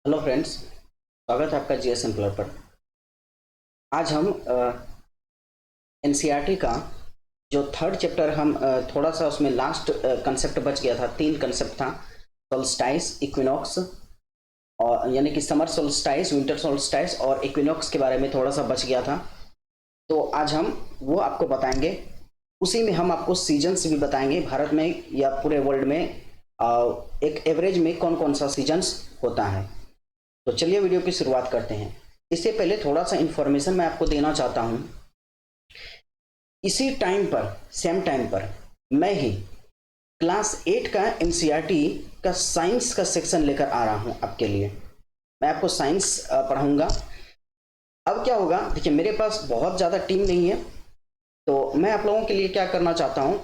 Hello friends, स्वागत है आपका जीएस सिंपलर पर। आज हम एनसीईआरटी का जो थर्ड चैप्टर हम थोड़ा सा उसमें लास्ट कंसेप्ट बच गया था। 3 कंसेप्ट था, सोल्स्टाइस, इक्विनॉक्स और यानी कि समर सोल्स्टाइस, विंटर सोल्स्टाइस और इक्विनॉक्स के बारे में थोड़ा सा बच गया था। तो आज हम वो आपको बताएंगे। उसी में हम आपको सीजन्स भी बताएंगे, भारत में या पूरे वर्ल्ड में एक एवरेज में कौन कौन सा सीजन्स होता है। तो चलिए वीडियो की शुरुआत करते हैं। इससे पहले थोड़ा सा इंफॉर्मेशन मैं आपको देना चाहता हूं। इसी टाइम पर, सेम टाइम पर मैं ही क्लास 8 का एनसीईआरटी का साइंस का सेक्शन लेकर आ रहा हूं आपके लिए। मैं आपको साइंस पढ़ाऊंगा। अब क्या होगा, देखिए मेरे पास बहुत ज़्यादा टीम नहीं है, तो मैं आप लोगों के लिए क्या करना चाहता हूं,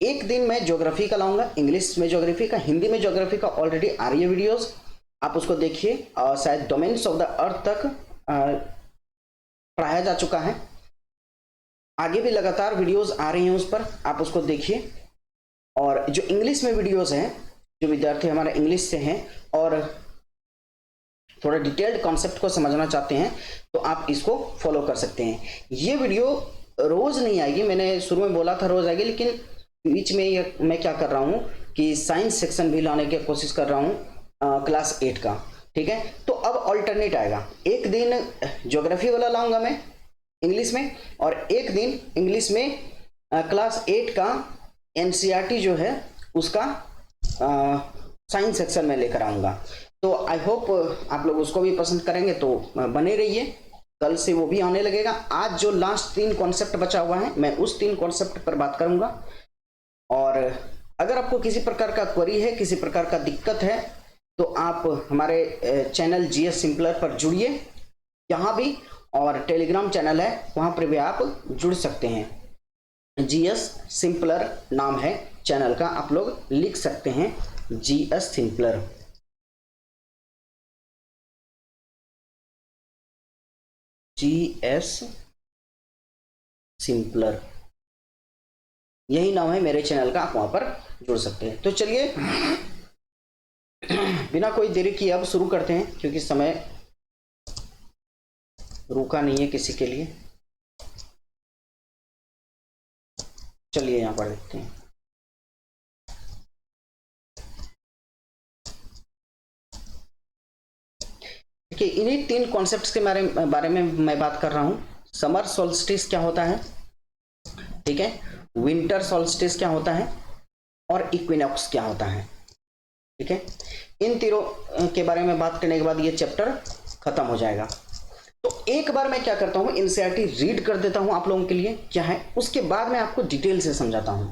एक दिन मैं ज्योग्राफी का लाऊंगा, इंग्लिश में ज्योग्राफी का, हिंदी में ज्योग्राफी का ऑलरेडी आ रही है वीडियोज़, आप उसको देखिए। शायद डोमेन्स ऑफ द अर्थ तक पढ़ाया जा चुका है। आगे भी लगातार वीडियोस आ रही हैं उस पर, आप उसको देखिए। और जो इंग्लिश में वीडियोस हैं, जो विद्यार्थी हमारे इंग्लिश से हैं और थोड़ा डिटेल्ड कॉन्सेप्ट को समझना चाहते हैं, तो आप इसको फॉलो कर सकते हैं। ये वीडियो रोज नहीं आएगी, मैंने शुरू में बोला था रोज आएगी, लेकिन बीच में मैं क्या कर रहा हूँ कि साइंस सेक्शन भी लाने की कोशिश कर रहा हूँ क्लास 8 का। ठीक है, तो अब ऑल्टरनेट आएगा। एक दिन ज्योग्राफी वाला लाऊंगा मैं इंग्लिश में, और एक दिन इंग्लिश में क्लास 8 का एनसीईआरटी जो है उसका साइंस सेक्शन में लेकर आऊंगा। तो आई होप आप लोग उसको भी पसंद करेंगे, तो बने रहिए। कल से वो भी आने लगेगा। आज जो लास्ट 3 कॉन्सेप्ट बचा हुआ है, मैं उस 3 कॉन्सेप्ट पर बात करूंगा। और अगर आपको किसी प्रकार का क्वेरी है, किसी प्रकार का दिक्कत है, तो आप हमारे चैनल जीएस सिंपलर पर जुड़िए यहाँ भी, और टेलीग्राम चैनल है वहाँ पर भी आप जुड़ सकते हैं। जीएस सिंपलर नाम है चैनल का, आप लोग लिख सकते हैं जीएस सिंपलर। जीएस सिंपलर यही नाम है मेरे चैनल का, आप वहाँ पर जुड़ सकते हैं। तो चलिए बिना कोई देरी किए अब शुरू करते हैं, क्योंकि समय रुका नहीं है किसी के लिए। चलिए यहां पर देखते हैं। देखिए इन्हीं 3 कॉन्सेप्ट्स के बारे में मैं बात कर रहा हूं। समर सोल्स्टिस क्या होता है, ठीक है, विंटर सोल्स्टिस क्या होता है, और इक्विनॉक्स क्या होता है। ठीक है, इन तीनों के बारे में बात करने के बाद ये चैप्टर खत्म हो जाएगा। तो एक बार मैं क्या करता हूं, एनसीईआरटी रीड कर देता हूं आप लोगों के लिए क्या है, उसके बाद मैं आपको डिटेल से समझाता हूं।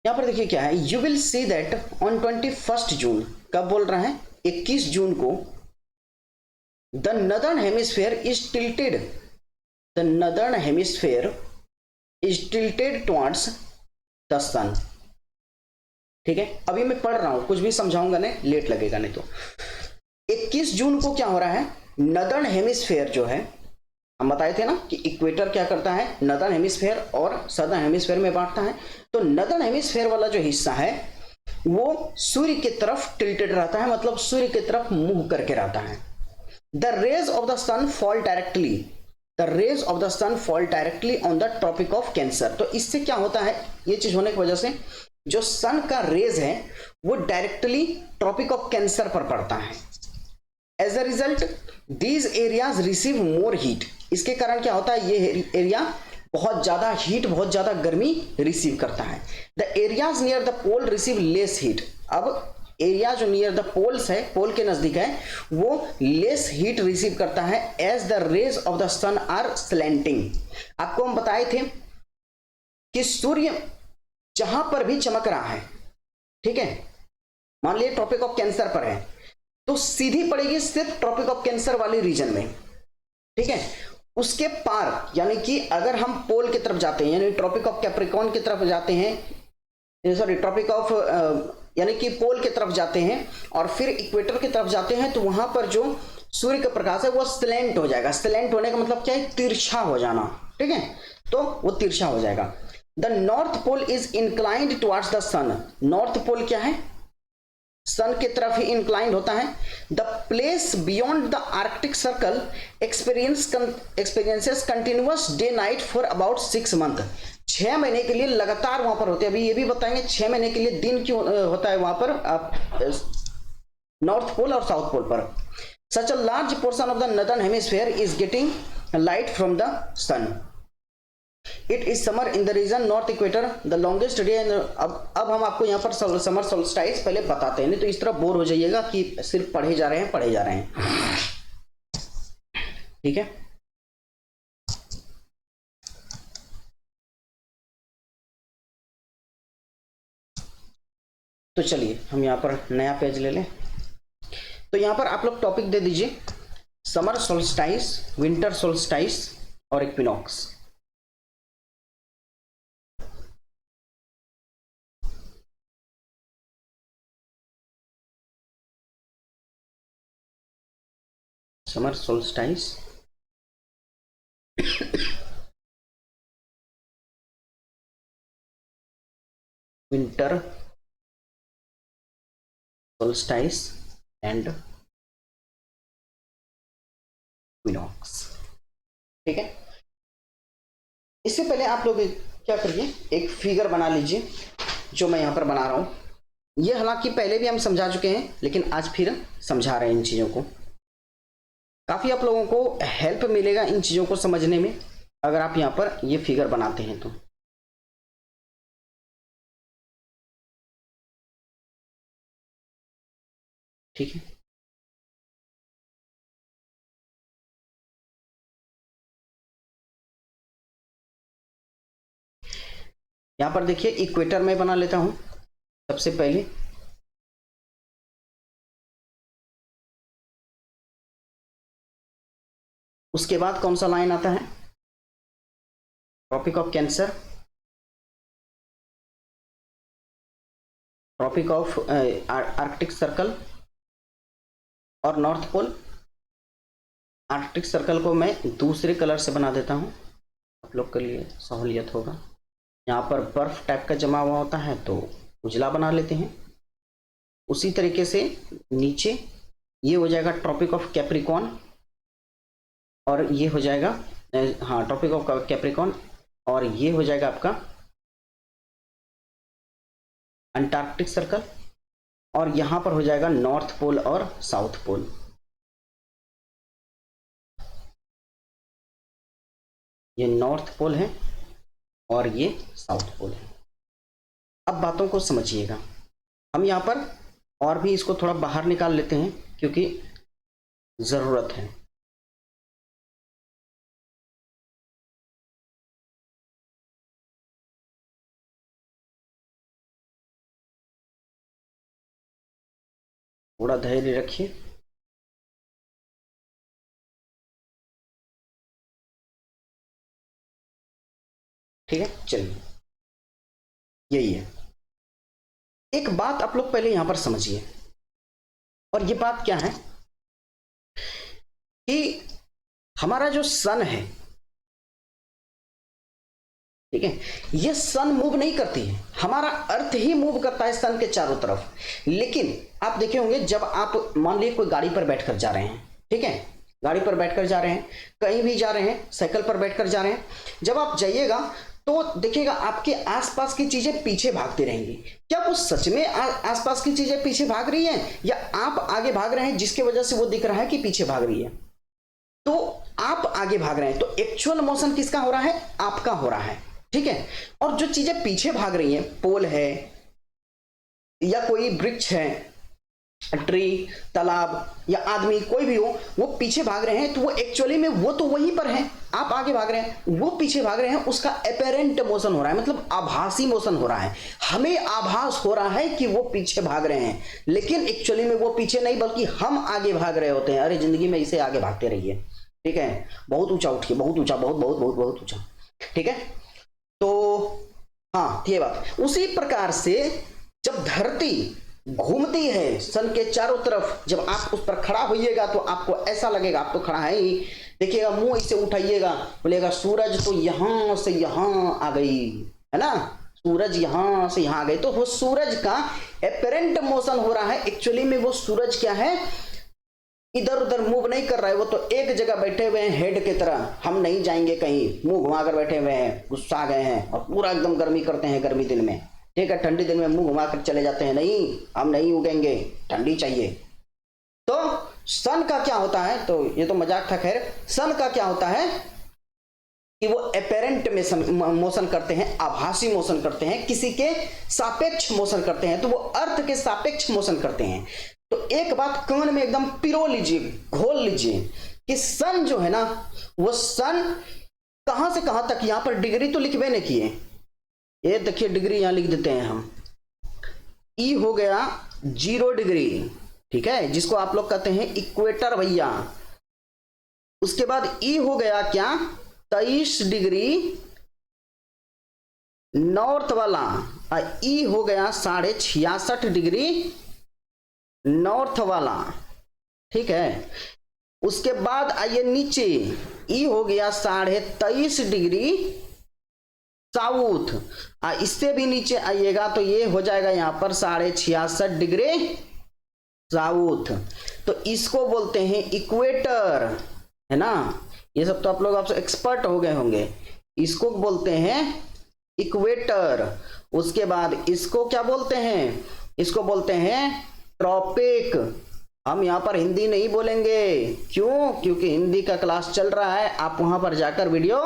यहां पर देखिए क्या है, you will see that on 21 June, कब बोल रहा है, 21 जून को, the northern hemisphere is tilted, the northern hemisphere is tilted towards the sun. ठीक है, अभी मैं पढ़ रहा हूं, कुछ भी समझाऊंगा नहीं, लेट लगेगा नहीं तो। 21 जून को क्या हो रहा है, नदर्न हेमिस्फेयर जो है, हम बताए थे ना कि इक्वेटर क्या करता है, नदर्न हेमिस्फेयर और सदर्न हेमिस्फेयर में बांटता है। तो नदर्न हेमिस्फेयर वाला जो हिस्सा है वो सूर्य की तरफ टिल्टेड रहता है, मतलब सूर्य की तरफ मुंह करके रहता है। The rays of the sun fall directly, the rays of the sun fall directly on the Tropic of Cancer. तो इससे क्या होता है, ये चीज होने की वजह से जो सन का रेज है वो डायरेक्टली ट्रॉपिक ऑफ कैंसर पर पड़ता है। As a result these areas receive more heat, इसके कारण क्या होता है, ये एरिया बहुत ज्यादा हीट, बहुत ज्यादा गर्मी रिसीव करता है। The areas near the pole receive less heat, अब एरिया जो नियर द पोल्स है, पोल के नजदीक है, वो लेस हीट रिसीव करता है। As the rays of the sun are slanting, आपको हम बताए थे कि सूर्य जहां पर भी चमक रहा है, ठीक है, मान लिया ट्रॉपिक ऑफ कैंसर पर है, तो सीधी पड़ेगी सिर्फ ट्रॉपिक ऑफ कैंसर वाले रीजन में। ठीक है, उसके पार यानी कि अगर हम पोल की तरफ जाते हैं, यानी ट्रॉपिक ऑफ कैप्रिकॉर्न की तरफ जाते हैं, सॉरी ट्रॉपिक ऑफ यानी कि पोल की तरफ जाते हैं और फिर इक्वेटर की तरफ जाते हैं, तो वहां पर जो सूर्य का प्रकाश है वो स्लैंट हो जाएगा। स्लैंट होने का मतलब क्या है, तिरछा हो जाना। ठीक है, तो वो तिरछा हो जाएगा। The North Pole is inclined towards the sun, North Pole क्या है, सन की तरफ ही इंक्लाइंड होता है। The place beyond the Arctic Circle experiences continuous day night for about 6 month. 6 महीने के लिए लगातार वहां पर होते हैं। अभी ये भी बताएंगे 6 महीने के लिए दिन क्यों होता है वहां पर नॉर्थ पोल और साउथ पोल पर। Such a large portion of the northern hemisphere is getting light from the sun. It is summer in the region north equator the longest day. अब हम आपको यहाँ पर समर सोल्स्टाइस पहले बताते हैं, नहीं तो इस तरह बोर हो जाइएगा कि सिर्फ पढ़े जा रहे हैं। ठीक है, तो चलिए हम यहाँ पर नया पेज ले लें। तो यहाँ पर आप लोग टॉपिक दे दीजिए समर सोल्स्टाइस, विंटर सोल्स्टाइस और equinox. Summer solstice, winter solstice and equinox. ठीक है, इससे पहले आप लोग क्या करिए, एक फिगर बना लीजिए जो मैं यहां पर बना रहा हूं। ये हालांकि पहले भी हम समझा चुके हैं, लेकिन आज फिर समझा रहे हैं इन चीजों को। काफी आप लोगों को हेल्प मिलेगा इन चीजों को समझने में अगर आप यहां पर ये फिगर बनाते हैं तो। ठीक है, यहां पर देखिए इक्वेटर में बना लेता हूं सबसे पहले। उसके बाद कौन सा लाइन आता है, Tropic of Cancer, Tropic of Arctic Circle और नॉर्थ पोल। आर्कटिक सर्कल को मैं दूसरे कलर से बना देता हूं, आप लोग के लिए सहूलियत होगा। यहाँ पर बर्फ टाइप का जमा हुआ होता है तो उजला बना लेते हैं। उसी तरीके से नीचे ये हो जाएगा ट्रॉपिक ऑफ कैप्रिकॉन और ये हो जाएगा हाँ ट्रॉपिक ऑफ कैप्रिकॉन, और ये हो जाएगा आपका अंटार्कटिक सर्कल, और यहां पर हो जाएगा नॉर्थ पोल और साउथ पोल। ये नॉर्थ पोल है और ये साउथ पोल है। अब बातों को समझिएगा, हम यहां पर और भी इसको थोड़ा बाहर निकाल लेते हैं क्योंकि जरूरत है। थोड़ा धैर्य रखिए। ठीक है, चलिए यही है। एक बात आप लोग पहले यहां पर समझिए, और ये बात क्या है कि हमारा जो सन है, ठीक है, ये सन मूव नहीं करती है, हमारा अर्थ ही मूव करता है सन के चारों तरफ। लेकिन आप देखे होंगे जब आप मान लीजिए कोई गाड़ी पर बैठकर जा रहे हैं, ठीक है, गाड़ी पर बैठकर जा रहे हैं, कहीं भी जा रहे हैं, साइकिल पर बैठकर जा रहे हैं, जब आप जाइएगा तो देखिएगा आपके आसपास की चीजें पीछे भागती रहेंगी। क्या वो सच में आसपास की चीजें पीछे भाग रही हैं या आप आगे भाग रहे हैं जिसकी वजह से वो दिख रहा है कि पीछे भाग रही है? तो आप आगे भाग रहे हैं तो एक्चुअल मोशन किसका हो रहा है? आपका हो रहा है। ठीक है, और जो चीजें पीछे भाग रही हैं, पोल है या कोई वृक्ष है, ट्री, तालाब या आदमी, कोई भी हो, वो पीछे भाग रहे हैं तो वो एक्चुअली में वो तो वहीं पर है, आप आगे भाग रहे हैं, वो पीछे भाग रहे हैं, उसका अपेरेंट मोशन हो रहा है, मतलब आभासी मोशन हो रहा है। हमें आभास हो रहा है कि वो पीछे भाग रहे हैं, लेकिन एक्चुअली में वो पीछे नहीं बल्कि हम आगे भाग रहे होते हैं। अरे जिंदगी में इसे आगे भागते रहिए, ठीक है, बहुत ऊंचा उठिए, बहुत ऊंचा, बहुत बहुत बहुत बहुत ऊंचा। ठीक है, तो हाँ ये बात। उसी प्रकार से जब धरती घूमती है सन के चारों तरफ, जब आप उस पर खड़ा होइएगा तो आपको ऐसा लगेगा, आप तो खड़ा है ही, देखिएगा मुंह इसे उठाइएगा, बोलेगा सूरज तो यहां से यहां आ गई, है ना, सूरज यहां से यहां आ गए, तो वो सूरज का एपरेंट मोशन हो रहा है, एक्चुअली में वो सूरज क्या है, इधर उधर मूव नहीं कर रहा है, वो तो एक जगह बैठे हुए हैं हेड की तरह, हम नहीं जाएंगे कहीं, मुंह घुमाकर बैठे हुए हैं, गुस्सा गए हैं और पूरा एकदम गर्मी करते हैं गर्मी दिन में, ठीक है, ठंडी दिन में मुंह घुमाकर चले जाते हैं, नहीं हम नहीं उगेंगे, ठंडी चाहिए। तो सन का क्या होता है, तो ये तो मजाक था, खैर सन का क्या होता है कि वो एपेरेंट में मोशन करते हैं, आभासी मोशन करते हैं, किसी के सापेक्ष मोशन करते हैं, तो वो अर्थ के सापेक्ष मोशन करते हैं। तो एक बात कान में एकदम पिरो लीजिए, घोल लीजिए कि सन जो है ना, वो सन कहां से कहां तक, यहां पर डिग्री तो लिखवे नहीं किए, ये देखिए डिग्री यहां लिख देते हैं हम, ई हो गया 0 डिग्री, ठीक है, जिसको आप लोग कहते हैं इक्वेटर भैया। उसके बाद ई हो गया क्या 23 डिग्री नॉर्थ वाला, और ई हो गया 66.5 डिग्री नॉर्थ वाला, ठीक है। उसके बाद आइए नीचे, ई हो गया 23.5 डिग्री साउथ, इससे भी नीचे आइएगा तो ये हो जाएगा यहां पर 66.5 डिग्री साउथ, तो इसको बोलते हैं इक्वेटर, है ना, ये सब तो आप लोग आपसे एक्सपर्ट हो गए होंगे, इसको बोलते हैं इक्वेटर। उसके बाद इसको क्या बोलते हैं, इसको बोलते हैं ट्रॉपिक। हम यहाँ पर हिंदी नहीं बोलेंगे, क्यों, क्योंकि हिंदी का क्लास चल रहा है, आप वहां पर जाकर वीडियो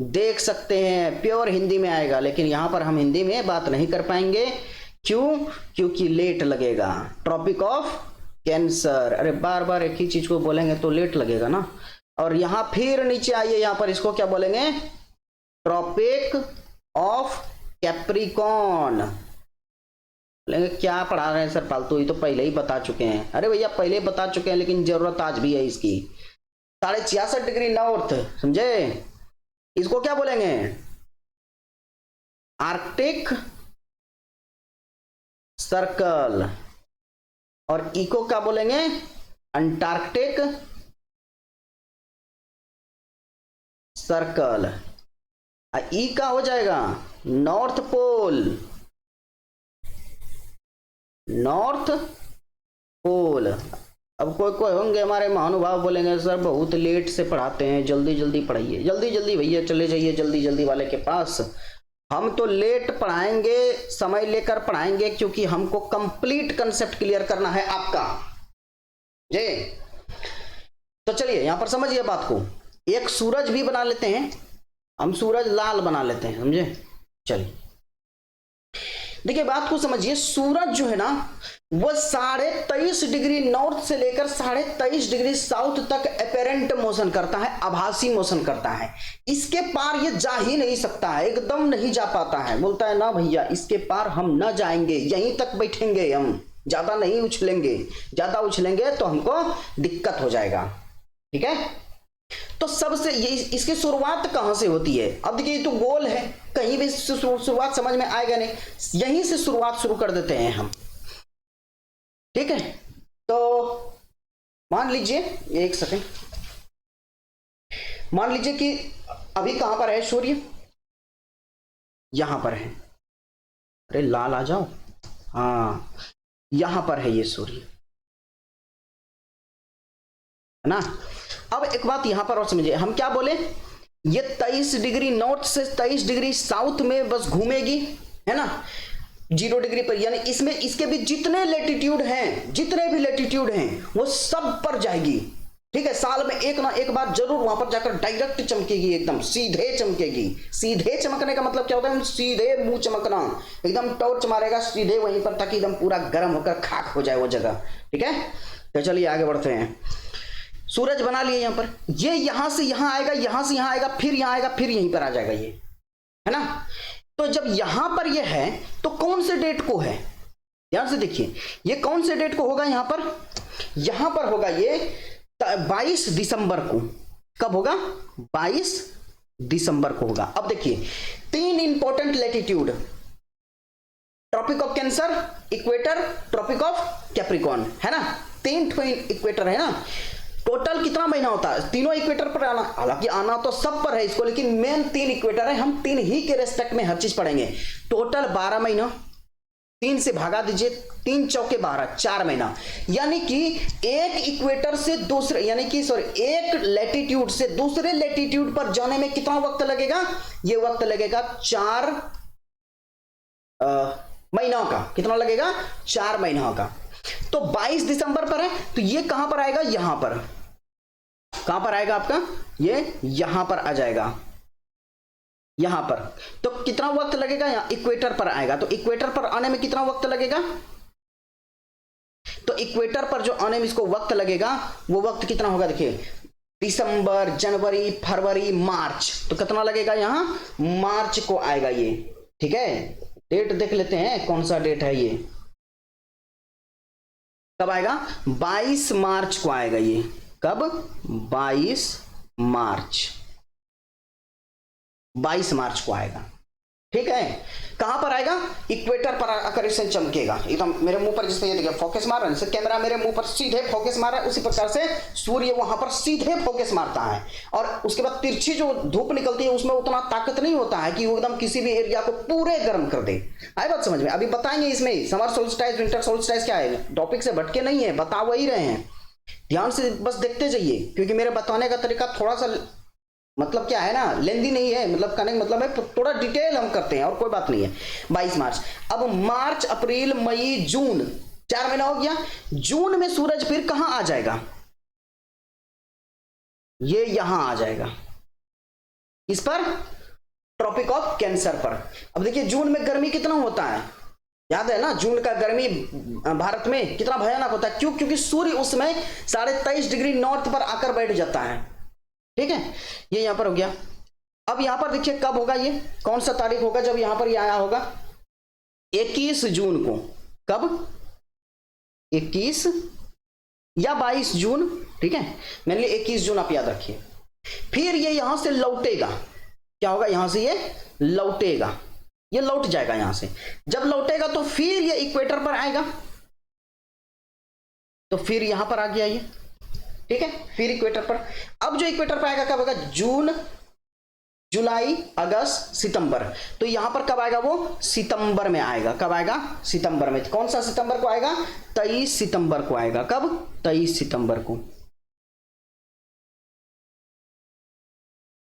देख सकते हैं, प्योर हिंदी में आएगा, लेकिन यहाँ पर हम हिंदी में बात नहीं कर पाएंगे, क्यों, क्योंकि लेट लगेगा। ट्रॉपिक ऑफ कैंसर, अरे बार बार एक ही चीज को बोलेंगे तो लेट लगेगा ना। और यहां फिर नीचे आइए, यहां पर इसको क्या बोलेंगे, ट्रॉपिक ऑफ कैप्रिकॉर्न। बोलेंगे क्या पढ़ा रहे हैं सर फालतू, ये तो पहले ही बता चुके हैं। अरे भैया पहले बता चुके हैं, लेकिन जरूरत आज भी है इसकी। 66.5 डिग्री नॉर्थ, समझे, इसको क्या बोलेंगे, आर्कटिक सर्कल, और ई को क्या बोलेंगे, अंटार्कटिक सर्कल। ई का हो जाएगा नॉर्थ पोल, नॉर्थ पोल। अब कोई कोई होंगे हमारे महानुभाव बोलेंगे सर बहुत लेट से पढ़ाते हैं, जल्दी जल्दी पढ़ाइए, जल्दी जल्दी भैया चले जाइए जल्दी जल्दी वाले के पास। हम तो लेट पढ़ाएंगे, समय लेकर पढ़ाएंगे, क्योंकि हमको कंप्लीट कंसेप्ट क्लियर करना है आपका जी। तो चलिए यहां पर समझिए बात को, एक सूरज भी बना लेते हैं हम, सूरज लाल बना लेते हैं, समझे। चलिए देखिए बात को समझिए, सूरज जो है ना वो 23.5 डिग्री नॉर्थ से लेकर 23.5 डिग्री साउथ तक एपेरेंट मोशन करता है, आभासी मोशन करता है। इसके पार ये जा ही नहीं सकता है, एकदम नहीं जा पाता है, बोलता है ना भैया इसके पार हम ना जाएंगे, यहीं तक बैठेंगे हम, ज्यादा नहीं उछलेंगे, ज्यादा उछलेंगे तो हमको दिक्कत हो जाएगा, ठीक है। तो सबसे ये इसकी शुरुआत कहां से होती है, अब देखिए तो गोल है, कहीं भी शुरुआत समझ में आएगा नहीं, यहीं से शुरुआत शुरू कर देते हैं हम, ठीक है। तो मान लीजिए, एक सेकंड, मान लीजिए कि अभी कहां पर है सूर्य, यहां पर है, अरे लाल आ जाओ, हाँ यहां पर है ये सूर्य, है ना। अब एक बात यहां पर और समझिए, हम क्या बोले, ये 23 डिग्री नॉर्थ से 23 डिग्री साउथ में बस घूमेगी, है ना, 0 डिग्री पर, यानी इसमें इसके भी जितने लेटीट्यूड हैं, जितने भी लेटीट्यूड हैं वो सब पर जाएगी, ठीक है। साल में एक ना एक बार जरूर वहां पर जाकर डायरेक्ट चमकेगी, एकदम सीधे चमकेगी। सीधे चमकने का मतलब क्या होता है, सीधे मुंह चमकना, एकदम टॉर्च मारेगा सीधे वहीं पर, ताकि एकदम पूरा गर्म होकर खाक हो जाए वो जगह, ठीक है। तो चलिए आगे बढ़ते हैं, सूरज बना लिए यहां पर, ये यहां से यहां आएगा, यहां से यहां आएगा, फिर यहां आएगा, फिर यहीं पर आ जाएगा ये, है ना। तो जब यहां पर ये है तो कौन से डेट को है, ध्यान से देखिए, ये कौन से डेट को होगा, यहां पर होगा ये 22 दिसंबर को। कब होगा, 22 दिसंबर को होगा। अब देखिए 3 important latitude, Tropic of Cancer, equator, Tropic of Capricorn, है ना, 3 इक्वेटर है ना। टोटल कितना महीना होता है तीनों इक्वेटर पर आना, हालांकि आना तो सब पर है इसको, लेकिन मेन 3 इक्वेटर है, हम 3 ही के रेस्पेक्ट में हर चीज पढ़ेंगे। टोटल 12 महीना, 3 से भागा दीजिए, 3 चौके 12, 4 महीना, यानी कि एक इक्वेटर से दूसरे, यानी कि एक लैटिट्यूड से दूसरे लैटिट्यूड पर जाने में कितना वक्त लगेगा? ये वक्त लगेगा 4 महीनों का। कितना लगेगा? 4 महीनों का। तो 22 दिसंबर पर है, तो ये कहां पर आएगा? यहां पर। कहां पर आएगा आपका? ये यहां पर आ जाएगा, यहां पर। तो कितना वक्त लगेगा? यहां इक्वेटर पर आएगा, तो इक्वेटर पर आने में कितना वक्त लगेगा? तो इक्वेटर पर जो आने में इसको वक्त लगेगा, वो वक्त कितना होगा? देखिए, दिसंबर, जनवरी, फरवरी, मार्च, तो कितना लगेगा? यहां मार्च को आएगा ये। ठीक है, डेट देख लेते हैं कौन सा डेट है ये। कब आएगा? 22 मार्च को आएगा ये। कब? 22 मार्च, 22 मार्च को आएगा। ठीक है, कहां पर आएगा? इक्वेटर पर आकर इसे चमकेगा एकदम। मेरे मुंह पर जैसे ये देखिए फोकस मार रहा है, कैमरा मेरे मुंह पर सीधे फोकस मार रहा है, उसी प्रकार से सूर्य वहां पर सीधे फोकस मारता है। और उसके बाद तिरछी जो धूप निकलती है उसमें उतना ताकत नहीं होता है कि वो एकदम किसी भी एरिया को पूरे गर्म कर दे। आई बात समझ में? अभी बताएंगे इसमें समर सोल्स्टिस, विंटर सोल्स्टिस क्या है। टॉपिक से भटके नहीं है, बता वही रहे हैं, ध्यान से बस देखते जाइए, क्योंकि मेरे बताने का तरीका थोड़ा सा मतलब क्या है ना, लेंदी नहीं है, मतलब कहने का मतलब है थोड़ा डिटेल हम करते हैं, और कोई बात नहीं है। 22 मार्च। अब मार्च, अप्रैल, मई, जून, 4 महीना हो गया। जून में सूरज फिर कहां आ जाएगा? ये यहां आ जाएगा, इस पर, ट्रॉपिक ऑफ कैंसर पर। अब देखिए जून में गर्मी कितना होता है, याद है ना? जून का गर्मी भारत में कितना भयानक होता है। क्यों? क्योंकि सूर्य उसमें 23.5 डिग्री नॉर्थ पर आकर बैठ जाता है। ठीक है, ये यहां पर हो गया। अब यहां पर देखिए कब होगा, ये कौन सा तारीख होगा जब यहां पर ये आया होगा? 21 जून को। कब? 21 या 22 जून। ठीक है, मैंने लिए 21 जून, आप याद रखिए। फिर ये यहां से लौटेगा। क्या होगा? यहां से ये लौटेगा, ये लौट जाएगा यहां से। जब लौटेगा तो फिर ये इक्वेटर पर आएगा, तो फिर यहां पर आ गया ये। ठीक है, फिर इक्वेटर पर। अब जो इक्वेटर पर आएगा कब आएगा? जून, जुलाई, अगस्त, सितंबर। तो यहां पर कब आएगा? वो सितंबर में आएगा। कब आएगा? सितंबर में। कौन सा सितंबर को आएगा? 23 सितंबर को आएगा। कब? 23 सितंबर को।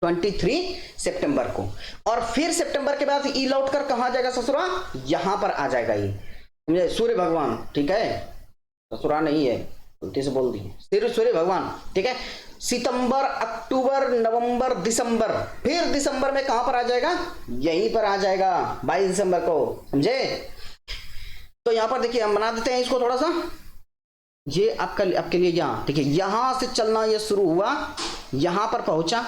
23 सितंबर को। और फिर सितंबर के बाद ई लौट कर कहां जाएगा? ससुरा, यहां पर आ जाएगा ये सूर्य भगवान। ठीक है, ससुरा नहीं है, उल्टे से बोल दिए, सूर्य भगवान। ठीक है, सितंबर, अक्टूबर, नवंबर, दिसंबर। फिर दिसंबर में कहां पर आ जाएगा? यहीं पर आ जाएगा, 22 दिसंबर को। समझे? तो यहां पर देखिए हम बना देते हैं इसको थोड़ा सा, ये आपके लिए यहां देखिए, यहां से चलना ये शुरू हुआ, यहां पर पहुंचा,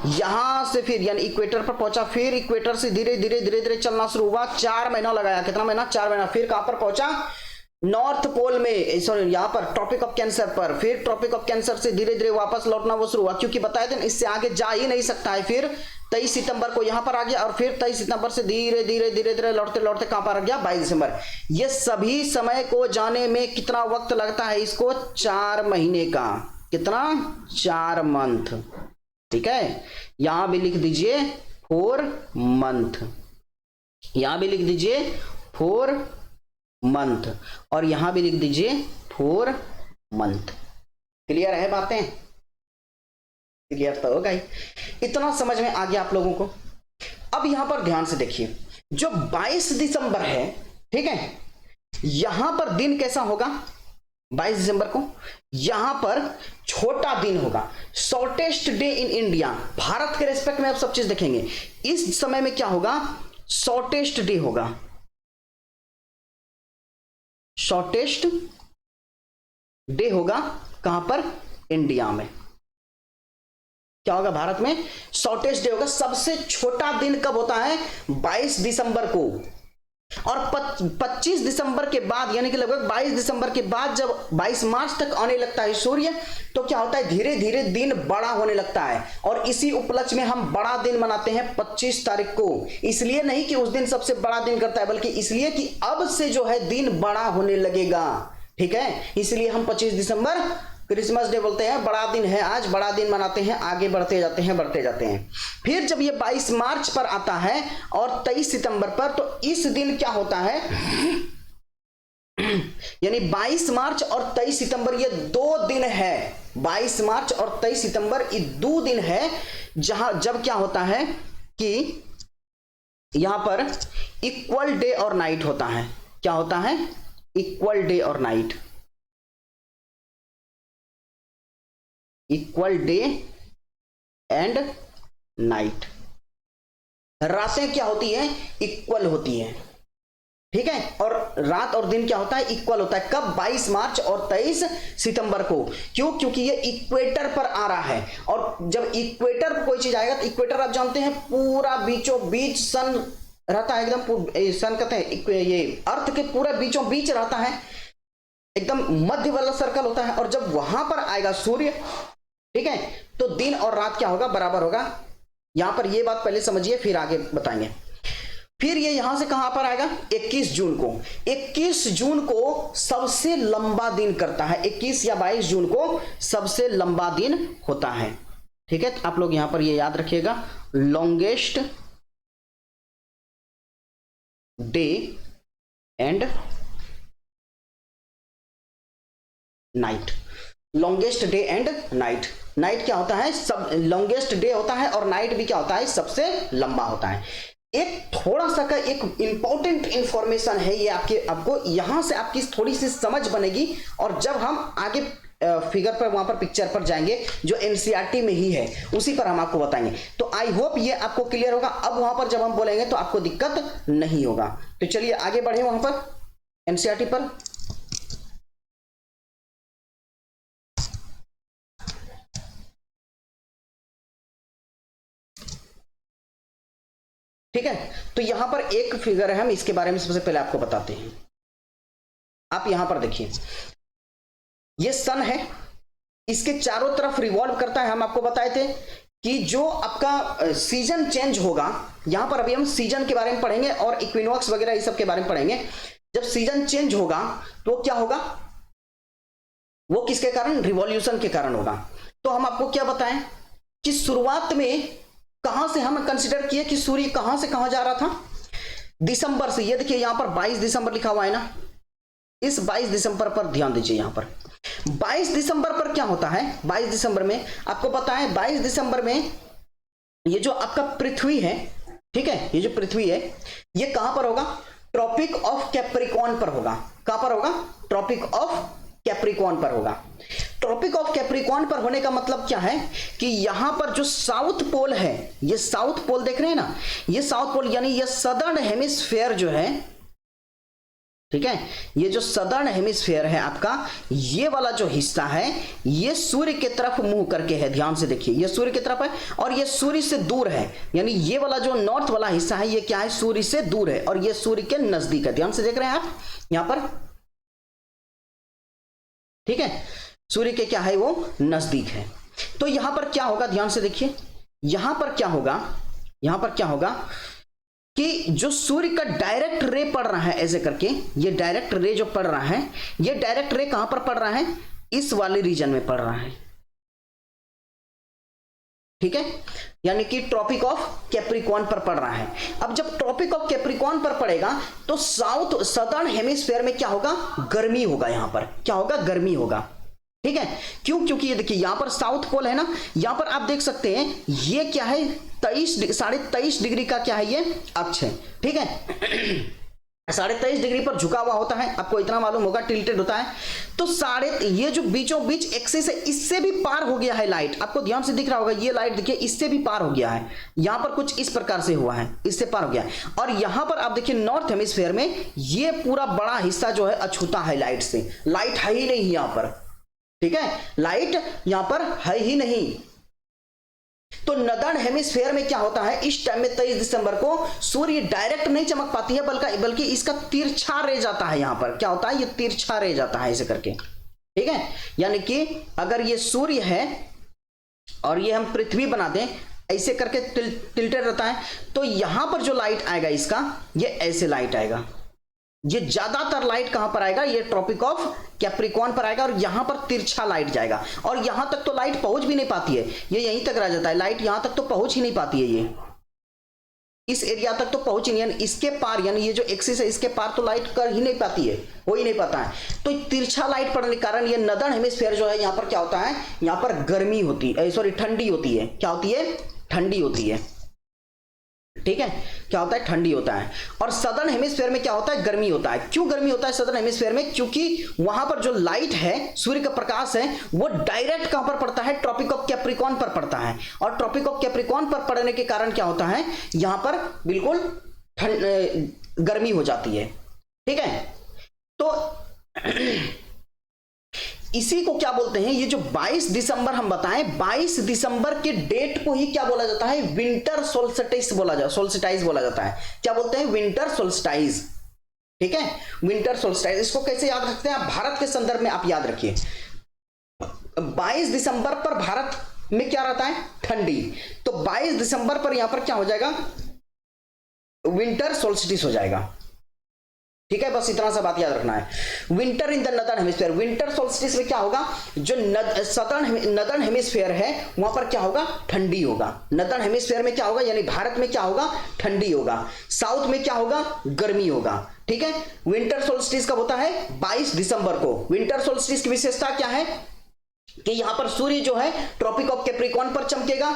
यहां से फिर यानी इक्वेटर पर पहुंचा, फिर इक्वेटर से धीरे धीरे धीरे धीरे चलना शुरू हुआ। 4 महीना लगाया। कितना महीना? 4 महीना। फिर कहां पर पहुंचा? नॉर्थ पोल में, सॉरी यहां पर ट्रॉपिक ऑफ कैंसर पर। फिर ट्रॉपिक ऑफ कैंसर से धीरे धीरे वापस लौटना वो शुरू हुआ, क्योंकि बताए थे इससे आगे जा ही नहीं सकता है। फिर 23 सितंबर को यहां पर आ गया, और फिर 23 सितंबर से धीरे धीरे धीरे धीरे लौटते लौटते कहां पर आ गया? 22 दिसंबर। ये सभी समय को जाने में कितना वक्त लगता है इसको? 4 महीने का। कितना? 4 मंथ। ठीक है, यहां भी लिख दीजिए 4 मंथ, यहां भी लिख दीजिए 4 मंथ, और यहां भी लिख दीजिए 4 मंथ। क्लियर है बातें? क्लियर तो होगा ही। इतना समझ में आ गया आप लोगों को? अब यहां पर ध्यान से देखिए, जो 22 दिसंबर है, ठीक है, यहां पर दिन कैसा होगा? 22 दिसंबर को यहां पर छोटा दिन होगा, shortest day in India. Bharat के रेस्पेक्ट में आप सब चीज देखेंगे। इस समय में क्या होगा? शॉर्टेस्ट डे होगा, शॉर्टेस्ट डे होगा। कहां पर? इंडिया में। क्या होगा? भारत में शॉर्टेस्ट डे होगा। सबसे छोटा दिन कब होता है? 22 दिसंबर को। और 25 दिसंबर के बाद, यानी कि लगभग 22 दिसंबर के बाद जब 22 मार्च तक आने लगता है सूर्य, तो क्या होता है? धीरे धीरे दिन बड़ा होने लगता है। और इसी उपलक्ष्य में हम बड़ा दिन मनाते हैं 25 तारीख को। इसलिए नहीं कि उस दिन सबसे बड़ा दिन करता है, बल्कि इसलिए कि अब से जो है दिन बड़ा होने लगेगा। ठीक है, इसलिए हम 25 दिसंबर क्रिसमस डे बोलते हैं, बड़ा दिन है आज, बड़ा दिन मनाते हैं, आगे बढ़ते जाते हैं बढ़ते जाते हैं। फिर जब ये 22 मार्च पर आता है और 23 सितंबर पर, तो इस दिन क्या होता है, यानी 22 मार्च और 23 सितंबर ये 2 दिन है। 22 मार्च और 23 सितंबर ये 2 दिन है जब क्या होता है कि यहां पर इक्वल डे और नाइट होता है। क्या होता है? इक्वल डे और night. Equal day and night. रातें क्या होती है? इक्वल होती है, ठीक है। और रात और दिन क्या होता है? इक्वल होता है। कब? 22 मार्च और 23 सितंबर को। क्यों? क्योंकि ये इक्वेटर पर आ रहा है, और जब इक्वेटर पर कोई चीज आएगा तो इक्वेटर आप जानते हैं पूरा बीचों बीच सन रहता है, एकदम सन कहते हैं ये अर्थ के पूरा बीचों बीच रहता है, एकदम मध्य वाला सर्कल होता है। और जब वहां पर आएगा सूर्य, ठीक है, तो दिन और रात क्या होगा? बराबर होगा। यहां पर ये बात पहले समझिए, फिर आगे बताएंगे। फिर ये यहां से कहां पर आएगा? 21 जून को। 21 जून को सबसे लंबा दिन करता है। 21 या 22 जून को सबसे लंबा दिन होता है, ठीक है। आप लोग यहां पर ये याद रखिएगा, longest day and night. Longest day and night. Night क्या होता है? सब लॉन्गेस्ट डे होता है, और नाइट भी क्या होता है? सबसे लंबा होता है। एक थोड़ा सा का एक इंपॉर्टेंट इंफॉर्मेशन है ये, आपको यहां से आपकी थोड़ी सी समझ बनेगी, और जब हम आगे फिगर पर, वहां पर पिक्चर पर जाएंगे जो एनसीईआरटी में ही है, उसी पर हम आपको बताएंगे। तो आई होप ये आपको क्लियर होगा। अब वहां पर जब हम बोलेंगे तो आपको दिक्कत नहीं होगा। तो चलिए आगे बढ़े वहां पर एनसीईआरटी पर। ठीक है, तो यहां पर एक फिगर है, हम इसके बारे में सबसे पहले आपको बताते हैं। आप यहां पर देखिए, ये सन है, इसके चारों तरफ रिवॉल्व करता है। हम आपको बताए थे कि जो आपका सीजन चेंज होगा, यहां पर अभी हम सीजन के बारे में पढ़ेंगे और इक्विनॉक्स वगैरह ये सब के बारे में पढ़ेंगे। जब सीजन चेंज होगा तो क्या होगा? वो किसके कारण? रिवॉल्यूशन के कारण होगा। तो हम आपको क्या बताएं कि शुरुआत में कहां से हम कंसीडर किए कि सूर्य कहां से कहां जा रहा था? दिसंबर से। ये देखिए यहां पर 22 दिसंबर लिखा हुआ है ना, इस 22 दिसंबर पर ध्यान दीजिए। यहां पर 22 दिसंबर पर क्या होता है? 22 दिसंबर में आपको पता है, 22 दिसंबर में ये जो आपका पृथ्वी है, ठीक है, ये जो पृथ्वी है ये कहां पर होगा? ट्रॉपिक ऑफ कैप्रिकॉर्न पर होगा। कहां पर होगा? ट्रॉपिक ऑफ कैप्रिकॉर्न पर होगा। ट्रॉपिक ऑफ कैप्रिकॉर्न पर होने का मतलब क्या है कि यहां पर जो साउथ पोल है, ये साउथ पोल देख रहे हैं ना, ये साउथ पोल यानी ये सदर्न हेमिस्फेयर जो है, ठीक है, ये जो सदर्न हेमिस्फेयर है आपका, ये वाला जो हिस्सा है ये सूर्य की तरफ मुंह करके है। ध्यान से देखिए, ये सूर्य की तरफ है और ये सूर्य से दूर है, यानी ये वाला जो नॉर्थ वाला हिस्सा है ये क्या है? सूर्य से दूर है, और ये सूर्य के नजदीक है। ध्यान से देख रहे हैं आप यहां पर, ठीक है, सूर्य के क्या है? वो नजदीक है। तो यहां पर क्या होगा? ध्यान से देखिए, यहां पर क्या होगा? यहां पर क्या होगा कि जो सूर्य का डायरेक्ट रे पड़ रहा है ऐसे करके, ये डायरेक्ट रे जो पड़ रहा है, ये डायरेक्ट रे कहां पर पड़ रहा है? इस वाले रीजन में पड़ रहा है, ठीक है, यानी कि ट्रॉपिक ऑफ कैप्रिकॉर्न पर पड़ रहा है। अब जब ट्रॉपिक ऑफ कैप्रिकॉर्न पर पड़ेगा तो साउथ सदर्न हेमिस्फेयर में क्या होगा? गर्मी होगा। यहां पर क्या होगा? गर्मी होगा, ठीक है। क्यों? क्योंकि ये देखिए यहां पर साउथ पोल है ना, यहां पर आप देख सकते हैं ये क्या है? 23.5 डिग्री का क्या है? ये अक्ष है, ठीक है। 23.5 डिग्री पर झुका हुआ होता है, आपको इतना मालूम होगा, टिल्टेड होता है। तो ये जो बीचों बीच एक्सिस है, इससे भी पार हो गया है लाइट। आपको ध्यान से दिख रहा होगा, ये लाइट देखिए इससे भी पार हो गया है। यहां पर कुछ इस प्रकार से हुआ है, इससे पार हो गया है। और यहां पर आप देखिए नॉर्थ हेमिस्फेयर में ये पूरा बड़ा हिस्सा जो है अछूता है लाइट से। लाइट है ही नहीं यहां पर, ठीक है, लाइट यहां पर है ही नहीं। तो नदर्न हेमिस्फेयर में क्या होता है? इस टाइम में 23 दिसंबर को सूर्य डायरेक्ट नहीं चमक पाती है, बल्कि इसका तिरछा रे जाता है। यहां पर क्या होता है? ये तिरछा रे जाता है ऐसे करके, ठीक है। यानी कि अगर ये सूर्य है और ये हम पृथ्वी बना दें, ऐसे करके टिल्टेड रहता है, तो यहां पर जो लाइट आएगा इसका, ये ऐसे लाइट आएगा, ये ज्यादातर लाइट कहां पर आएगा, ये ट्रॉपिक ऑफ कैप्रिकॉर्न पर आएगा और यहां पर तिरछा लाइट जाएगा और यहां तक तो लाइट पहुंच भी नहीं पाती है, ये यहीं तक रह जाता है, लाइट यहां तक तो पहुंच ही नहीं पाती है, ये इस एरिया तक तो पहुंच ही नहीं, इसके पार यानी ये जो एक्सिस है इसके पार तो लाइट कर ही नहीं पाती है, हो ही नहीं पाता है। तो तिरछा लाइट पड़ने के कारण ये नदर्न हेमिस्फीयर जो है यहां पर क्या होता है, यहां पर गर्मी होती है, सॉरी ठंडी होती है, क्या होती है, ठंडी होती है, ठीक है, क्या होता है, ठंडी होता है। और सदर्न हेमिस्फीयर में क्या होता है, गर्मी होता है। क्यों गर्मी होता है सदर्न हेमिस्फीयर में, क्योंकि वहां पर जो लाइट है, सूर्य का प्रकाश है, वो डायरेक्ट कहां पर पड़ता है, ट्रॉपिक ऑफ कैप्रिकॉर्न पर पड़ता है और ट्रॉपिक ऑफ कैप्रिकॉर्न पर पड़ने के कारण क्या होता है, यहां पर बिल्कुल गर्मी हो जाती है, ठीक है। तो इसी को क्या बोलते हैं, ये जो 22 दिसंबर हम बताएं, 22 दिसंबर के डेट को ही क्या बोला जाता है, विंटर सोल्स्टिस सोल्स्टिस बोला जाता है। क्या बोलते हैं, विंटर सोल्स्टिस, ठीक है, विंटर सोल्स्टिस। इसको कैसे याद रखते हैं आप, भारत के संदर्भ में आप याद रखिए, 22 दिसंबर पर भारत में क्या रहता है, ठंडी, तो 22 दिसंबर पर यहां पर क्या हो जाएगा, विंटर सोल्स्टिस हो जाएगा, ठीक है। बस इतना सा बात याद रखना है। Winter in the northern hemisphere, winter solstice में क्या होगा, जो नदर्न हेमिस्फीयर है वहां पर क्या होगा, ठंडी होगा। नदर्न हेमिस्फीयर में क्या होगा, यानी भारत में क्या होगा, ठंडी होगा, साउथ में क्या होगा, गर्मी होगा, ठीक है। विंटर सोल्स्टिस कब होता है, 22 दिसंबर को। विंटर सोल्स्टिस की विशेषता क्या है कि यहां पर सूर्य जो है ट्रॉपिक ऑफ कैप्रिकॉर्न पर चमकेगा।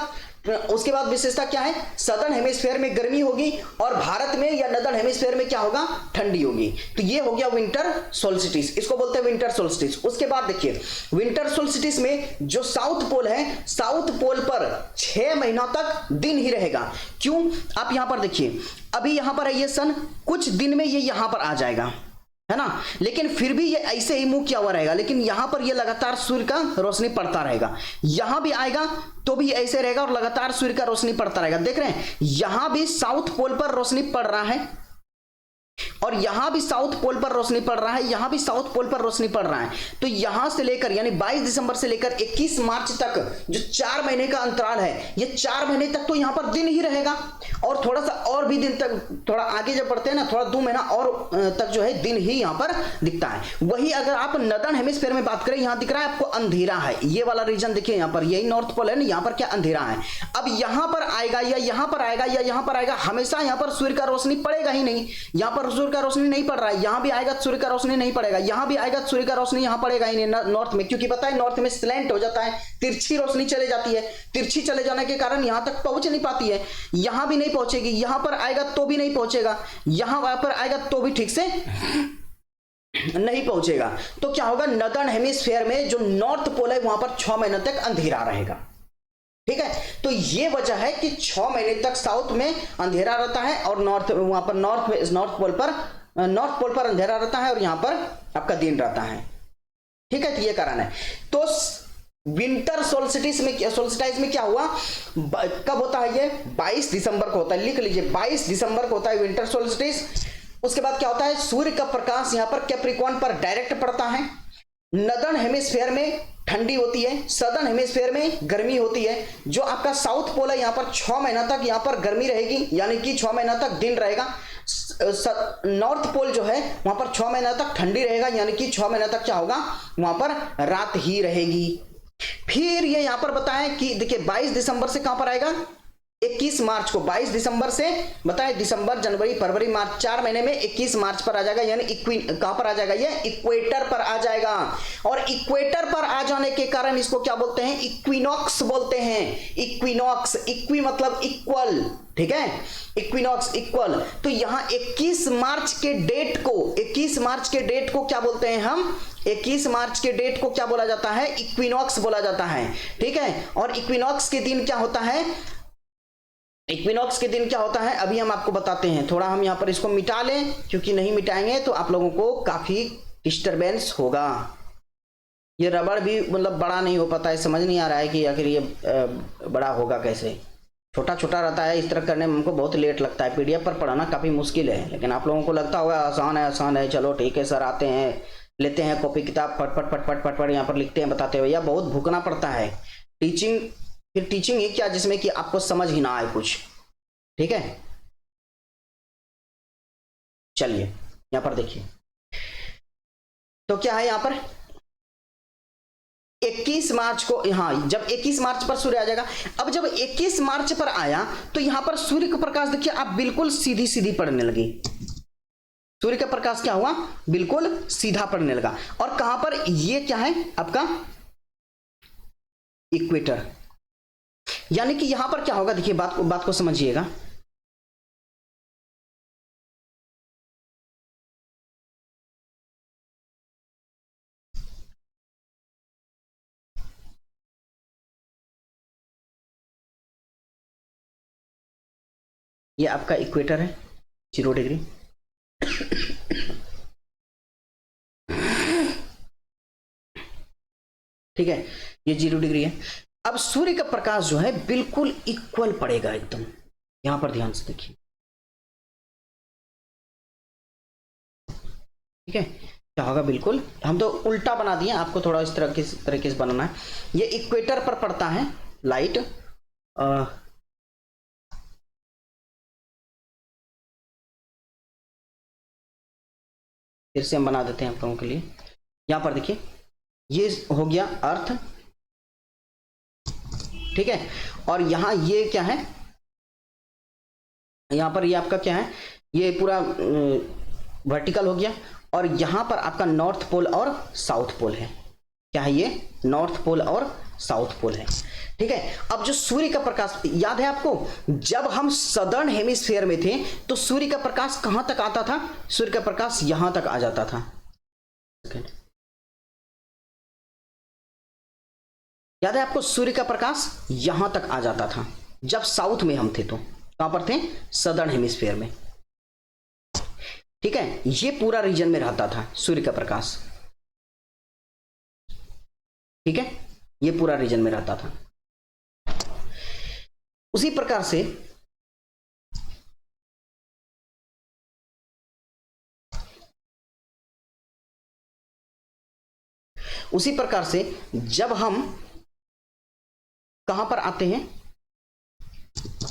उसके बाद विशेषता क्या है, सदर्न हेमिस्फीयर में गर्मी होगी और भारत में या नदर्न हेमिस्फीयर में क्या होगा, ठंडी होगी। तो ये हो गया विंटर सोल्स्टिस, इसको बोलते हैं विंटर सोल्स्टिस। उसके बाद देखिए, विंटर सोल्स्टिस में जो साउथ पोल है, साउथ पोल पर 6 महीनों तक दिन ही रहेगा। क्यों, आप यहां पर देखिए, अभी यहां पर है ये सन, कुछ दिन में ये यहां पर आ जाएगा, है ना, लेकिन फिर भी ये ऐसे ही मुंह किया हुआ रहेगा, लेकिन यहां पर ये लगातार सूर्य का रोशनी पड़ता रहेगा। यहां भी आएगा तो भी ऐसे रहेगा और लगातार सूर्य का रोशनी पड़ता रहेगा। देख रहे हैं, यहां भी साउथ पोल पर रोशनी पड़ रहा है और यहां भी साउथ पोल पर रोशनी पड़ रहा है, यहां भी साउथ पोल पर रोशनी पड़ रहा है। तो यहां से लेकर यानी 22 दिसंबर से लेकर 21 मार्च तक जो 4 महीने का अंतराल है, ये 4 महीने तक तो यहां पर दिन ही रहेगा और थोड़ा सा और भी दिन तक, थोड़ा आगे जब बढ़ते हैं ना, थोड़ा 2 महीना और तक जो है दिन ही यहां पर दिखता है। वही अगर आप नदर्न हेमिस्फीयर में बात करें, यहां दिख रहा है आपको अंधेरा है, ये वाला रीजन देखिए, यहां पर यही नॉर्थ पोल है ना, यहां पर क्या अंधेरा है। अब यहां पर आएगा या यहां पर आएगा या यहां पर आएगा, हमेशा यहां पर सूर्य का रोशनी पड़ेगा ही नहीं। यहां पर सूर्य का रोशनी नहीं पड़ रहा है, यहां भी आएगा सूर्य का रोशनी नहीं पड़ेगा, यहां भी आएगा सूर्य का रोशनी यहां पड़ेगा ही नहीं नॉर्थ में, क्योंकि पता है नॉर्थ में स्लैंट हो जाता है, तिरछी रोशनी चले जाती है, तिरछी चले जाने के कारण यहां तक पहुंच नहीं पाती है, यहां भी नहीं पहुंचेगी, यहां पर आएगा तो भी नहीं पहुंचेगा, यहां पर आएगा तो भी ठीक से नहीं पहुंचेगा। तो क्या होगा, नदर्न हेमिस्फीयर में जो नॉर्थ पोल है वहां पर 6 महीने तक अंधेरा रहेगा, ठीक है। तो ये वजह है कि 6 महीने तक साउथ में अंधेरा रहता है और वहां पर नॉर्थ पोल पर अंधेरा रहता है और यहां पर आपका दिन रहता है, ठीक है। तो ये कारण है। तो विंटर सोल्स्टिस में क्या हुआ, कब होता है ये, 22 दिसंबर को होता है, लिख लीजिए 22 दिसंबर को होता है विंटर सोल्स्टिस। उसके बाद क्या होता है, सूर्य का प्रकाश यहां पर कैप्रिकॉर्न पर डायरेक्ट पड़ता है। नदर्न हेमिस्फीयर में ठंडी होती है, सदर्न हेमिस्फीयर में गर्मी होती है। जो आपका साउथ पोल है, यहां पर 6 महीना तक यहां पर गर्मी रहेगी, यानी कि 6 महीना तक दिन रहेगा। नॉर्थ पोल जो है वहां पर 6 महीना तक ठंडी रहेगा, यानी कि 6 महीना तक क्या होगा, वहां पर रात ही रहेगी। फिर ये यहां पर बताएं कि देखिए 22 दिसंबर से कहां पर आएगा, 21 मार्च को, 22 दिसंबर से बताए दिसंबर, जनवरी, फरवरी, मार्च, 4 महीने में 21 मार्च पर आ जाएगा, यानी कहां पर आ जाएगा, ये इक्वेटर पर आ जाएगा। और इक्वेटर पर आ जाने के कारण इसको क्या बोलते हैं, इक्विनॉक्स बोलते हैं। इक्विनॉक्स, इक्वी मतलब इक्वल, ठीक है, इक्विनॉक्स इक्वल। तो यहां 21 मार्च के डेट को, 21 मार्च के डेट को क्या बोलते हैं हम, 21 मार्च के डेट को क्या बोला जाता है, इक्विनॉक्स बोला जाता है, ठीक है। और इक्विनॉक्स के दिन क्या होता है, इक्विनॉक्स के दिन क्या होता है अभी हम आपको बताते हैं। थोड़ा हम यहां पर इसको मिटा लें, क्योंकि नहीं मिटाएंगे तो आप लोगों को काफी डिस्टरबेंस होगा। ये रबड़ भी मतलब बड़ा नहीं हो पाता है, समझ नहीं आ रहा है कि आखिर ये बड़ा होगा कैसे, छोटा छोटा रहता है। इस तरह करने में हमको बहुत लेट लगता है, पीडीएफ पर पढ़ाना काफी मुश्किल है, लेकिन आप लोगों को लगता होगा आसान है, चलो ठीक है सर, आते हैं, लेते हैं कॉपी किताब, फट फट फट फट फट फट यहाँ पर लिखते हैं, बताते हुए। या बहुत भूखना पड़ता है टीचिंग, फिर टीचिंग ही क्या जिसमें कि आपको समझ ही ना आए कुछ, ठीक है। चलिए यहां पर देखिए, तो क्या है यहां पर 21 मार्च को, हाँ जब 21 मार्च पर सूर्य आ जाएगा। अब जब 21 मार्च पर आया तो यहां पर सूर्य का प्रकाश देखिए आप बिल्कुल सीधी सीधी पड़ने लगी। सूर्य का प्रकाश क्या हुआ, बिल्कुल सीधा पड़ने लगा। और कहां पर, ये क्या है आपका इक्वेटर, यानी कि यहां पर क्या होगा, देखिए बात को समझिएगा। ये आपका इक्वेटर है 0 डिग्री, ठीक है, ये 0 डिग्री है। अब सूर्य का प्रकाश जो है बिल्कुल इक्वल पड़ेगा एकदम, यहां पर ध्यान से देखिए, ठीक है। क्या होगा, बिल्कुल हम तो उल्टा बना दिए, आपको थोड़ा इस तरीके से बनाना है। ये इक्वेटर पर पड़ता है लाइट, फिर से हम बना देते हैं आप लोगों के लिए। यहां पर देखिए ये हो गया अर्थ, ठीक है। और यहां ये क्या है, यहां पर ये आपका क्या है, ये पूरा वर्टिकल हो गया। और यहां पर आपका नॉर्थ पोल और साउथ पोल है। क्या है ये, नॉर्थ पोल और साउथ पोल है, ठीक है। अब जो सूर्य का प्रकाश, याद है आपको जब हम सदर्न हेमिस्फीयर में थे तो सूर्य का प्रकाश कहां तक आता था, सूर्य का प्रकाश यहां तक आ जाता था। याद है आपको, सूर्य का प्रकाश यहां तक आ जाता था जब साउथ में हम थे। तो कहां पर थे, सदर्न हेमिस्फीयर में, ठीक है। ये पूरा रीजन में रहता था सूर्य का प्रकाश, ठीक है, ये पूरा रीजन में रहता था। उसी प्रकार से जब हम कहां पर आते हैं,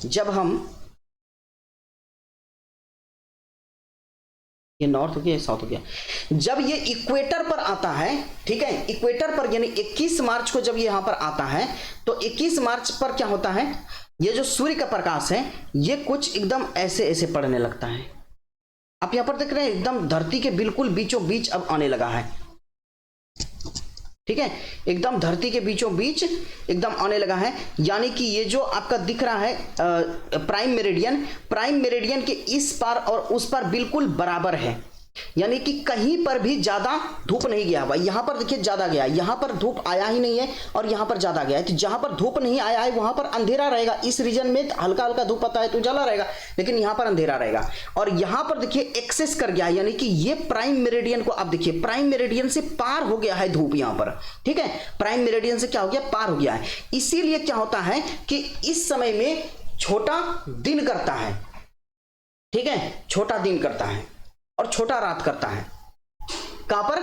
जब हम, ये नॉर्थ हो गया, साउथ हो गया, जब ये इक्वेटर पर आता है, ठीक है, इक्वेटर पर यानी 21 मार्च को जब ये यहां पर आता है तो 21 मार्च पर क्या होता है, ये जो सूर्य का प्रकाश है ये कुछ एकदम ऐसे ऐसे पड़ने लगता है। आप यहां पर देख रहे हैं एकदम धरती के बिल्कुल बीचों बीच अब आने लगा है, ठीक है, एकदम धरती के बीचों बीच एकदम आने लगा है। यानी कि ये जो आपका दिख रहा है प्राइम मेरिडियन के इस पार और उस पार बिल्कुल बराबर है, यानी कि कहीं पर भी ज्यादा धूप नहीं गया हुआ। यहां पर देखिए ज्यादा गया, यहां पर धूप आया ही नहीं है और यहां पर ज्यादा गया है। तो जहां पर धूप नहीं आया है वहां पर अंधेरा रहेगा। इस रीजन में हल्का हल्का धूप आता है तो उजाला रहेगा, लेकिन यहां पर अंधेरा रहेगा। और यहां पर देखिए एक्सेस कर गया, यानी कि ये प्राइम मेरिडियन को आप देखिए, प्राइम मेरिडियन से पार हो गया है धूप यहां पर, ठीक है, प्राइम मेरिडियन से क्या हो गया, पार हो गया है। इसीलिए क्या होता है कि इस समय में छोटा दिन करता है, ठीक है, छोटा दिन करता है और छोटा रात करता है। कहां पर,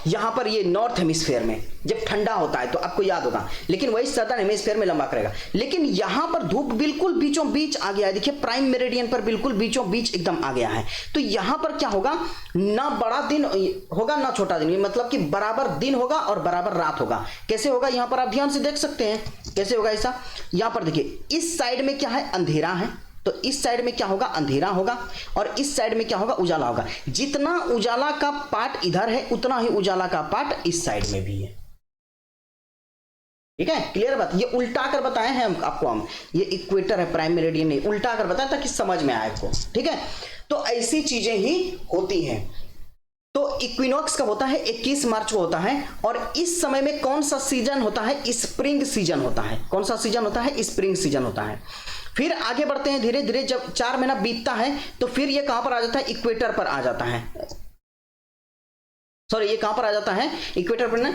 यहां पर ये नॉर्थ हेमिस्फीयर में जब ठंडा होता है तो आपको याद होगा, लेकिन वही सदर्न हेमिस्फीयर में लंबा करेगा। लेकिन यहां पर धूप बिल्कुल बीचों बीच आ गया है, देखिए प्राइम मेरिडियन पर बिल्कुल बीचों बीच एकदम आ गया है। तो यहां पर क्या होगा, ना बड़ा दिन होगा ना छोटा दिन, मतलब कि बराबर दिन होगा और बराबर रात होगा। कैसे होगा, यहां पर आप ध्यान से देख सकते हैं कैसे होगा ऐसा। यहां पर देखिए इस साइड में क्या है, अंधेरा है, तो इस साइड में क्या होगा, अंधेरा होगा, और इस साइड में क्या होगा, उजाला होगा। जितना उजाला का पार्ट इधर है उतना ही उजाला का पार्ट इस साइड में भी है, ठीक है, क्लियर बात। ये उल्टा कर बताए हैं आपको हम, ये इक्वेटर है प्राइम मेरिडियन नहीं, उल्टा कर बताया ताकि समझ में आए आपको, ठीक है। तो ऐसी चीजें ही होती हैं। तो इक्विनॉक्स कब होता है, 21 मार्च को होता है। और इस समय में कौन सा सीजन होता है, स्प्रिंग सीजन होता है। कौन सा सीजन होता है, स्प्रिंग सीजन होता है। फिर आगे बढ़ते हैं धीरे धीरे, जब 4 महीना बीतता है तो फिर ये कहां पर आ जाता है, इक्वेटर पर आ जाता है। सॉरी, ये कहां पर आ जाता है, इक्वेटर पर ना,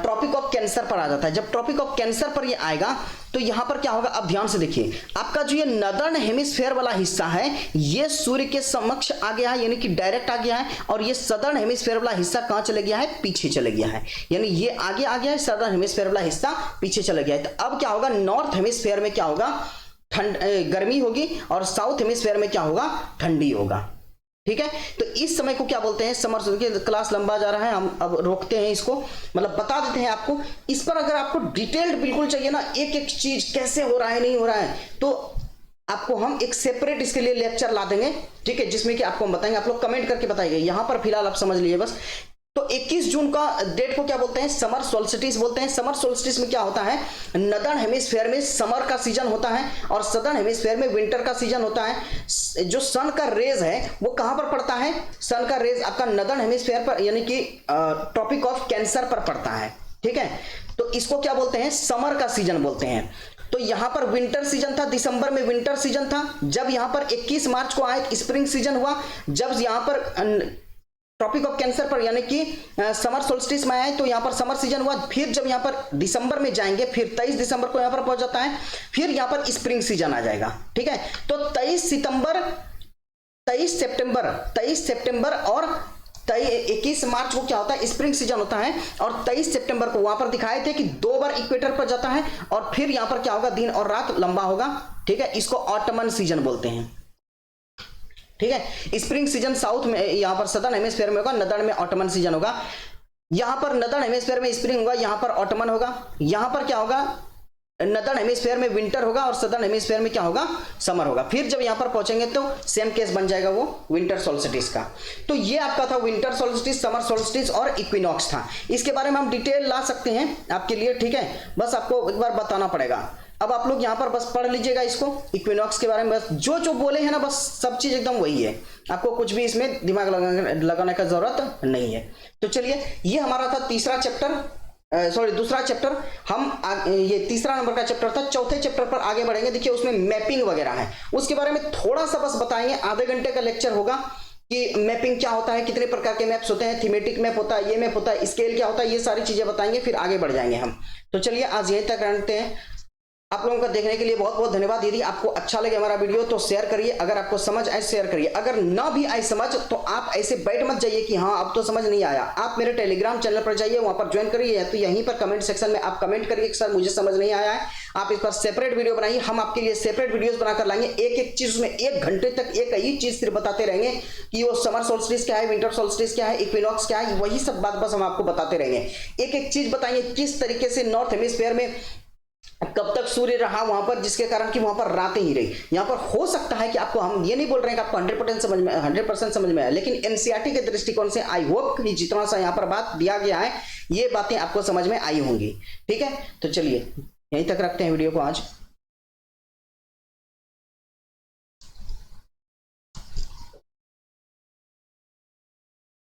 ट्रॉपिक ऑफ कैंसर पर आ जाता है। जब ट्रॉपिक ऑफ कैंसर पर ये आएगा तो यहां पर क्या होगा, अब ध्यान से देखिए, आपका जो ये नदर्न हेमिस्फीयर वाला हिस्सा है ये सूर्य के समक्ष आ गया है, यानी कि डायरेक्ट आ गया है। और ये सदर्न हेमिस्फीयर वाला हिस्सा कहां चले गया है, पीछे चले गया है, यानी ये आगे आ गया है, सदर्न हेमिस्फीयर वाला हिस्सा पीछे चला गया है। तो अब क्या होगा, नॉर्थ हेमिस्फीयर में क्या होगा, गर्मी होगी, और साउथ हेमिस्फीयर में क्या होगा, ठंडी होगा। ठीक है, तो इस समय को क्या बोलते हैं समर। क्लास लंबा जा रहा है, हम अब रोकते हैं इसको, मतलब बता देते हैं आपको। इस पर अगर आपको डिटेल्ड बिल्कुल चाहिए ना, एक एक चीज कैसे हो रहा है नहीं हो रहा है, तो आपको हम एक सेपरेट इसके लिए लेक्चर ला देंगे, ठीक है, जिसमें कि आपको हम बताएंगे। आप लोग कमेंट करके बताइए, यहां पर फिलहाल आप समझ लीजिए बस। तो 21 जून का डेट को क्या बोलते हैं, समर सोल्स्टिस बोलते हैं। समर सोल्स्टिस में क्या होता है, नदर्न हेमिस्फीयर में समर का सीजन होता है और सदर्न हेमिस्फीयर में विंटर का सीजन होता है। जो सन का रेज है वो कहां पर पड़ता है, सन का रेज आपका नदर्न हेमिस्फीयर पर यानी कि ट्रॉपिक ऑफ कैंसर पर पड़ता है, ठीक है। तो इसको क्या बोलते हैं, समर का सीजन बोलते हैं। तो यहां पर विंटर सीजन था, दिसंबर में विंटर सीजन था। जब यहां पर 21 मार्च को आए स्प्रिंग सीजन हुआ। जब यहां पर ट्रॉपिक ऑफ कैंसर पर यानी कि समर सोल्स्टिस में आए तो यहां पर समर सीजन हुआ। फिर जब यहां पर दिसंबर में जाएंगे, फिर 23 दिसंबर को यहां पर पहुंच जाता है, फिर यहां पर स्प्रिंग सीजन आ जाएगा, ठीक है। तो 23 सितंबर और 21 मार्च को क्या होता है, स्प्रिंग सीजन होता है। और 23 सितंबर को वहां पर दिखाए थे कि 2 बार इक्वेटर पर जाता है और फिर यहां पर क्या होगा, दिन और रात लंबा होगा, ठीक है। इसको ऑटमन सीजन बोलते हैं, ठीक है। स्प्रिंग सीजन साउथ में यहां पर सदर्न हेमिस्फीयर में होगा, नदर्न में ऑटमन सीजन होगा। यहां पर नदर्न हेमिस्फीयर में स्प्रिंग होगा, यहां पर ऑटमन होगा। यहां पर क्या होगा, नदर्न हेमिस्फीयर में विंटर होगा और सदर्न हेमिस्फीयर में क्या होगा, समर होगा। फिर जब यहां पर पहुंचेंगे तो सेम केस बन जाएगा वो विंटर सोल्स्टिस का। तो ये आपका था विंटर सोल्स्टिस, समर सोल्स्टिस और इक्विनॉक्स था। इसके बारे में हम डिटेल ला सकते हैं आपके लिए, ठीक है, बस आपको एक बार बताना पड़ेगा। अब आप लोग यहां पर बस पढ़ लीजिएगा इसको, इक्विनॉक्स के बारे में बस जो जो बोले हैं ना, बस सब चीज एकदम वही है, आपको कुछ भी इसमें दिमाग लगाने का जरूरत नहीं है। तो चलिए, ये हमारा था तीसरा चैप्टर, दूसरा चैप्टर। हम ये तीसरा नंबर का चैप्टर था। चौथे चैप्टर पर आगे बढ़ेंगे। देखिए उसमें मैपिंग वगैरह है, उसके बारे में थोड़ा सा बस बताएंगे। आधे घंटे का लेक्चर होगा कि मैपिंग क्या होता है, कितने प्रकार के मैप्स होते हैं, थीमेटिक मैप होता है, ये मैप होता है, स्केल क्या होता है, ये सारी चीजें बताएंगे, फिर आगे बढ़ जाएंगे हम। तो चलिए आज यहीं तक रखते हैं। आप लोगों का देखने के लिए बहुत बहुत धन्यवाद। यदि आपको अच्छा लगे हमारा वीडियो तो शेयर करिए, अगर आपको समझ आए शेयर करिए, अगर ना भी आए समझ तो आप ऐसे बैठ मत जाइए कि हाँ अब तो समझ नहीं आया। आप मेरे टेलीग्राम चैनल पर जाइए, वहां पर ज्वाइन करिए, तो यहीं पर कमेंट सेक्शन में आप कमेंट करिए कि सर मुझे समझ नहीं आया है। आप इस पर सेपरेट वीडियो बनाइए, हम आपके लिए सेपरेट वीडियोस बनाकर लाएंगे। एक एक चीज में 1 घंटे तक एक ही चीज सिर्फ बताते रहेंगे कि वो समर सोल्स्टिस क्या है, विंटर सोल्स्टिस क्या है, इक्विनॉक्स क्या है, वही सब बात बस हम आपको बताते रहेंगे। एक एक चीज बताएंगे किस तरीके से नॉर्थ हेमिस्फीयर में कब तक सूर्य रहा वहां पर, जिसके कारण कि वहां पर रातें ही रही। यहां पर हो सकता है कि आपको, हम ये नहीं बोल रहे हैं कि आपको 100% समझ में आया, लेकिन एनसीईआरटी के दृष्टिकोण से आई होप कि जितना सा यहां पर बात दिया गया है ये बातें आपको समझ में आई होंगी, ठीक है। तो चलिए यहीं तक रखते हैं वीडियो को आज।